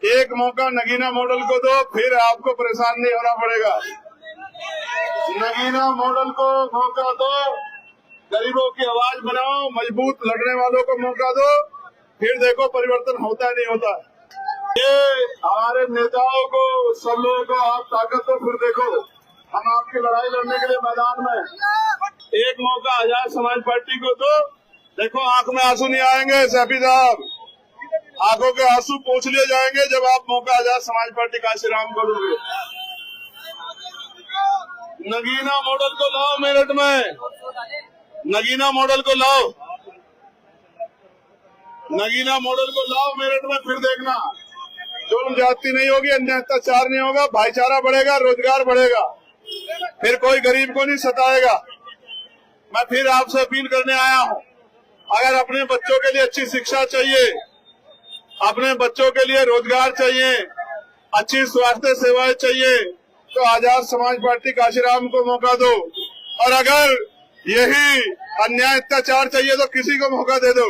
एक मौका नगीना मॉडल को दो, फिर आपको परेशान नहीं होना पड़ेगा। नगीना मॉडल को मौका दो, गरीबों की आवाज बनाओ, मजबूत लड़ने वालों को मौका दो, फिर देखो परिवर्तन होता है नहीं होता। ये हमारे नेताओं को, सब लोगों को आप ताकत दो, फिर देखो हम आपकी लड़ाई लड़ने के लिए मैदान में। एक मौका आजाद समाज पार्टी को दो, देखो आंख में आंसू नहीं आएंगे सैफी साहब, आंखों के आंसू पोंछ लिए जाएंगे जब आप मौका आजाद समाज पार्टी काशीराम को दोगे। नगीना मॉडल को लाओ मेरठ में, नगीना मॉडल को लाओ, नगीना मॉडल को लाओ मेरठ में, फिर देखना जुल्म ज्यादती नहीं होगी, अन्याय अत्याचार नहीं होगा, भाईचारा बढ़ेगा, रोजगार बढ़ेगा, फिर कोई गरीब को नहीं सताएगा। मैं फिर आपसे अपील करने आया हूँ, अगर अपने बच्चों के लिए अच्छी शिक्षा चाहिए, अपने बच्चों के लिए रोजगार चाहिए, अच्छी स्वास्थ्य सेवाएं चाहिए, तो आजाद समाज पार्टी काशीराम को मौका दो। और अगर यही अन्याय अत्याचार चाहिए तो किसी को मौका दे दो।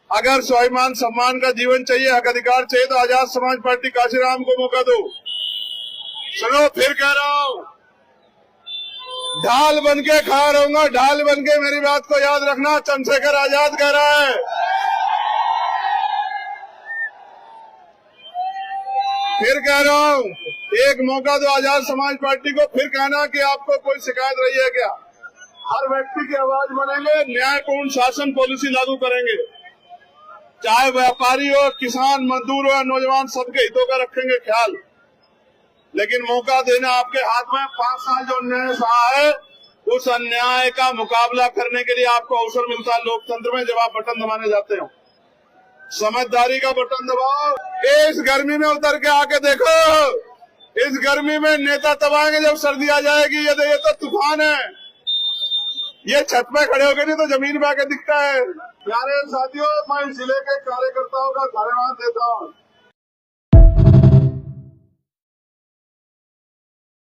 अगर स्वाभिमान सम्मान का जीवन चाहिए, हक अधिकार चाहिए, तो आजाद समाज पार्टी काशीराम को मौका दो। सुनो, फिर कह रहा हूँ, ढाल बन के खड़ा रहूंगा, ढाल बन के, मेरी बात को याद रखना, चंद्रशेखर आजाद कह रहा है। फिर कह रहा हूँ, एक मौका दो आजाद समाज पार्टी को, फिर कहना कि आपको कोई शिकायत रही है क्या। हर व्यक्ति की आवाज बनेंगे, न्यायपूर्ण शासन पॉलिसी लागू करेंगे, चाहे व्यापारी हो, किसान, मजदूर हो या नौजवान, सबके हितों का रखेंगे ख्याल। लेकिन मौका देना आपके हाथ में। 5 साल जो अन्याय सहा है, उस अन्याय का मुकाबला करने के लिए आपको अवसर मिलता है लोकतंत्र में, जब आप बटन दबाने जाते हो। समझदारी का बटन दबाओ। इस गर्मी में उतर के आके देखो, इस गर्मी में नेता तब आएंगे जब सर्दी आ जाएगी। ये तो तूफान है, ये छत पे खड़े होकर नहीं तो जमीन पे आके दिखता है। प्यारे साथियों, मैं जिले के कार्यकर्ताओं का धन्यवाद देता हूँ।